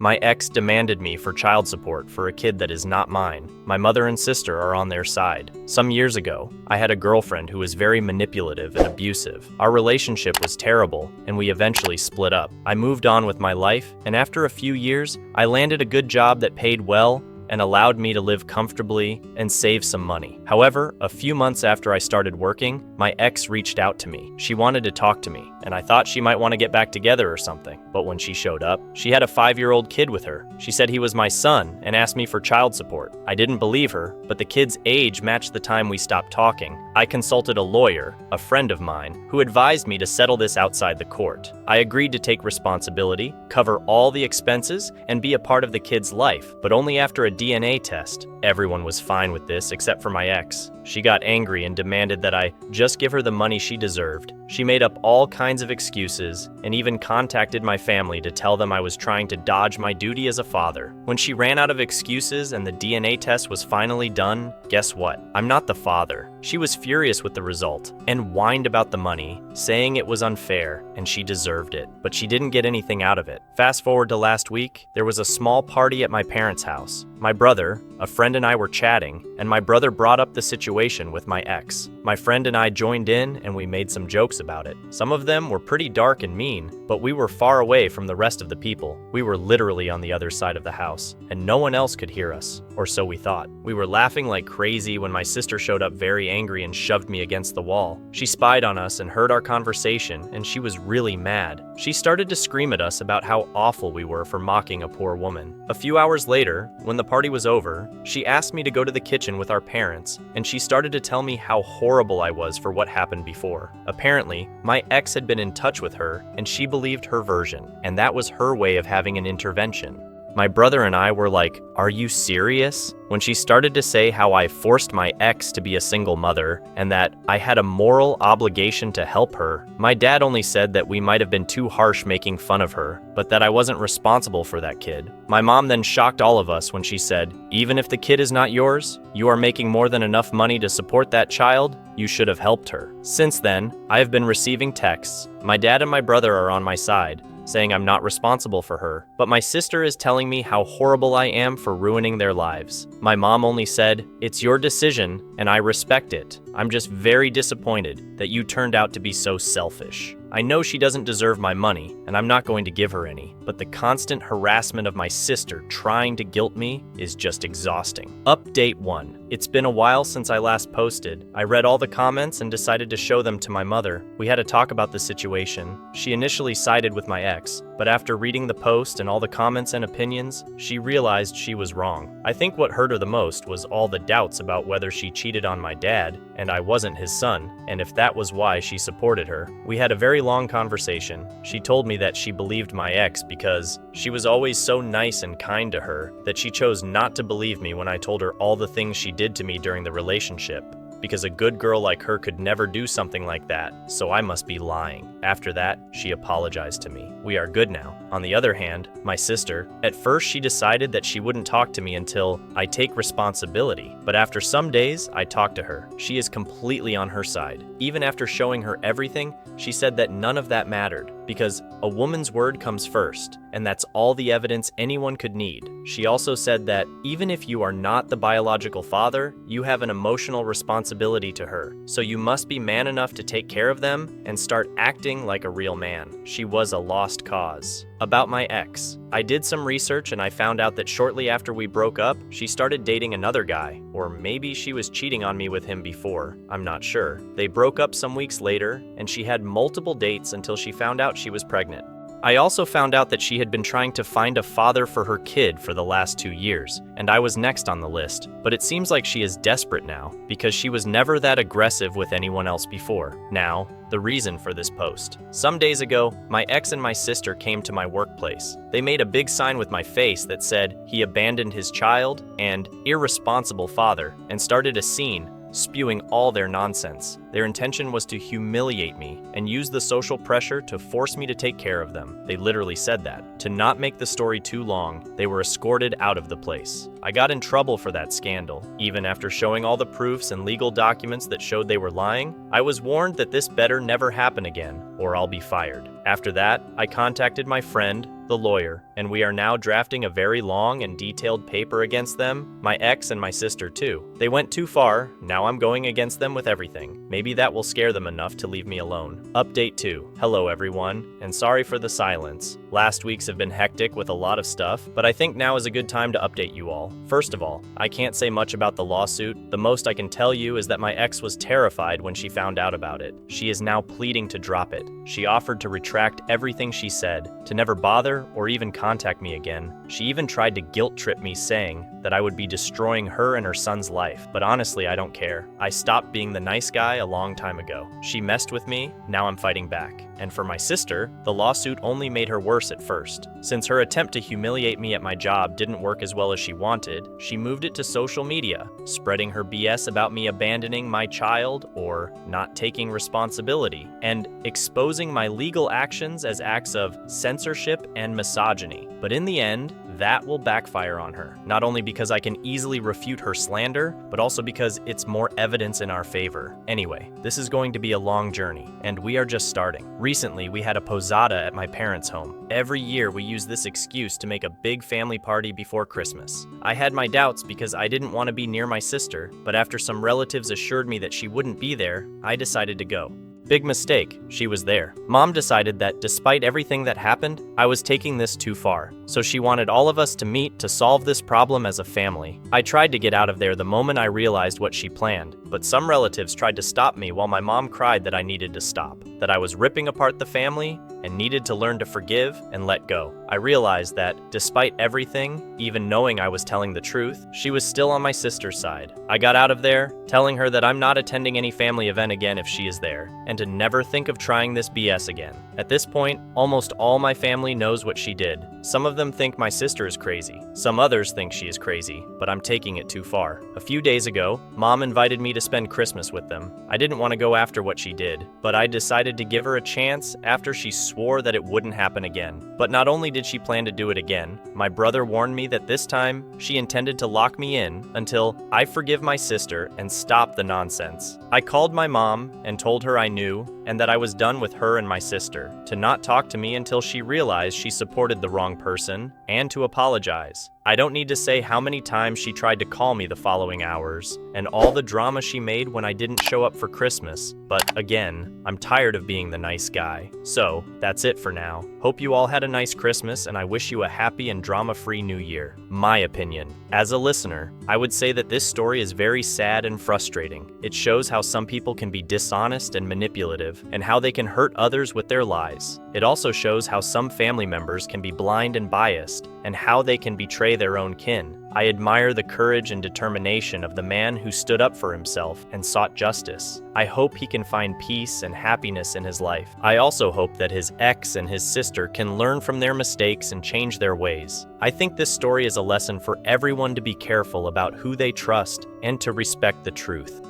My ex demanded me for child support for a kid that is not mine. My mother and sister are on their side. Some years ago, I had a girlfriend who was very manipulative and abusive. Our relationship was terrible, and we eventually split up. I moved on with my life, and after a few years, I landed a good job that paid well and allowed me to live comfortably and save some money. However, a few months after I started working, my ex reached out to me. She wanted to talk to me, and I thought she might want to get back together or something. But when she showed up, she had a 5-year-old kid with her. She said he was my son and asked me for child support. I didn't believe her, but the kid's age matched the time we stopped talking. I consulted a lawyer, a friend of mine, who advised me to settle this outside the court. I agreed to take responsibility, cover all the expenses, and be a part of the kid's life, but only after a DNA test. Everyone was fine with this except for my ex. She got angry and demanded that I just give her the money she deserved. She made up all kinds of excuses and even contacted my family to tell them I was trying to dodge my duty as a father. When she ran out of excuses and the DNA test was finally done, guess what? I'm not the father. She was furious with the result and whined about the money, saying it was unfair and she deserved it, but she didn't get anything out of it. Fast forward to last week, there was a small party at my parents' house. My brother, a friend, and I were chatting, and my brother brought up the situation with my ex. My friend and I joined in and we made some jokes about it. Some of them were pretty dark and mean, but we were far away from the rest of the people. We were literally on the other side of the house, and no one else could hear us, or so we thought. We were laughing like crazy when my sister showed up very angry and shoved me against the wall. She spied on us and heard our conversation, and she was really mad. She started to scream at us about how awful we were for mocking a poor woman. A few hours later, when the party was over, she asked me to go to the kitchen with our parents, and she started to tell me how horrible I was for what happened before. Apparently, my ex had been in touch with her, and she believed her version, and that was her way of having an intervention. My brother and I were like, "Are you serious?" When she started to say how I forced my ex to be a single mother and that I had a moral obligation to help her, my dad only said that we might have been too harsh making fun of her, but that I wasn't responsible for that kid. My mom then shocked all of us when she said, "Even if the kid is not yours, you are making more than enough money to support that child. You should have helped her." Since then, I have been receiving texts. My dad and my brother are on my side, saying I'm not responsible for her, but my sister is telling me how horrible I am for ruining their lives. My mom only said, "It's your decision, and I respect it. I'm just very disappointed that you turned out to be so selfish." I know she doesn't deserve my money, and I'm not going to give her any, but the constant harassment of my sister trying to guilt me is just exhausting. Update 1. It's been a while since I last posted. I read all the comments and decided to show them to my mother. We had a talk about the situation. She initially sided with my ex, but after reading the post and all the comments and opinions, she realized she was wrong. I think what hurt her the most was all the doubts about whether she cheated on my dad and I wasn't his son, and if that was why she supported her. We had a very long conversation. She told me that she believed my ex because she was always so nice and kind to her that she chose not to believe me when I told her all the things she did to me during the relationship, because a good girl like her could never do something like that, so I must be lying. After that, she apologized to me. We are good now. On the other hand, my sister, at first she decided that she wouldn't talk to me until I take responsibility, but after some days, I talked to her. She is completely on her side. Even after showing her everything, she said that none of that mattered, because a woman's word comes first, and that's all the evidence anyone could need. She also said that even if you are not the biological father, you have an emotional responsibility to her, so you must be man enough to take care of them and start acting like a real man. She was a lost cause. About my ex, I did some research and I found out that shortly after we broke up, she started dating another guy, or maybe she was cheating on me with him before, I'm not sure. They broke up some weeks later, and she had multiple dates until she found out she was pregnant. I also found out that she had been trying to find a father for her kid for the last 2 years, and I was next on the list. But it seems like she is desperate now, because she was never that aggressive with anyone else before. Now, the reason for this post. Some days ago, my ex and my sister came to my workplace. They made a big sign with my face that said he abandoned his child and irresponsible father, and started a scene, spewing all their nonsense. Their intention was to humiliate me and use the social pressure to force me to take care of them. They literally said that. To not make the story too long, they were escorted out of the place. I got in trouble for that scandal. Even after showing all the proofs and legal documents that showed they were lying, I was warned that this better never happen again, or I'll be fired. After that, I contacted my friend, the lawyer, and we are now drafting a very long and detailed paper against them, my ex and my sister too. They went too far, now I'm going against them with everything. Maybe that will scare them enough to leave me alone. Update 2. Hello everyone, and sorry for the silence. Last weeks have been hectic with a lot of stuff, but I think now is a good time to update you all. First of all, I can't say much about the lawsuit. The most I can tell you is that my ex was terrified when she found out about it. She is now pleading to drop it. She offered to retract everything she said, to never bother or even contact me again. She even tried to guilt trip me, saying that I would be destroying her and her son's life, but honestly, I don't care. I stopped being the nice guy a long time ago. She messed with me, now I'm fighting back. And for my sister, the lawsuit only made her worse at first. Since her attempt to humiliate me at my job didn't work as well as she wanted, she moved it to social media, spreading her BS about me abandoning my child or not taking responsibility, and exposing my legal actions as acts of censorship and misogyny. But in the end, that will backfire on her, not only because I can easily refute her slander, but also because it's more evidence in our favor. Anyway, this is going to be a long journey, and we are just starting. Recently, we had a posada at my parents' home. Every year, we use this excuse to make a big family party before Christmas. I had my doubts because I didn't want to be near my sister, but after some relatives assured me that she wouldn't be there, I decided to go. Big mistake, she was there. Mom decided that despite everything that happened, I was taking this too far. So she wanted all of us to meet to solve this problem as a family. I tried to get out of there the moment I realized what she planned, but some relatives tried to stop me while my mom cried that I needed to stop, that I was ripping apart the family and needed to learn to forgive and let go. I realized that, despite everything, even knowing I was telling the truth, she was still on my sister's side. I got out of there, telling her that I'm not attending any family event again if she is there, and to never think of trying this BS again. At this point, almost all my family knows what she did. Some of them think my sister is crazy. Some others think she is crazy, but I'm taking it too far. A few days ago, Mom invited me to spend Christmas with them. I didn't want to go after what she did, but I decided to give her a chance after she swore that it wouldn't happen again. But not only did she plan to do it again, my brother warned me that this time she intended to lock me in until I forgive my sister and stop the nonsense. I called my mom and told her I knew and that I was done with her and my sister, to not talk to me until she realized she supported the wrong person, and to apologize. I don't need to say how many times she tried to call me the following hours, and all the drama she made when I didn't show up for Christmas, but again, I'm tired of being the nice guy. So, that's it for now. Hope you all had a nice Christmas, and I wish you a happy and drama-free New Year. My opinion. As a listener, I would say that this story is very sad and frustrating. It shows how some people can be dishonest and manipulative, and how they can hurt others with their lies. It also shows how some family members can be blind and biased, and how they can betray their own kin. I admire the courage and determination of the man who stood up for himself and sought justice. I hope he can find peace and happiness in his life. I also hope that his ex and his sister can learn from their mistakes and change their ways. I think this story is a lesson for everyone to be careful about who they trust and to respect the truth.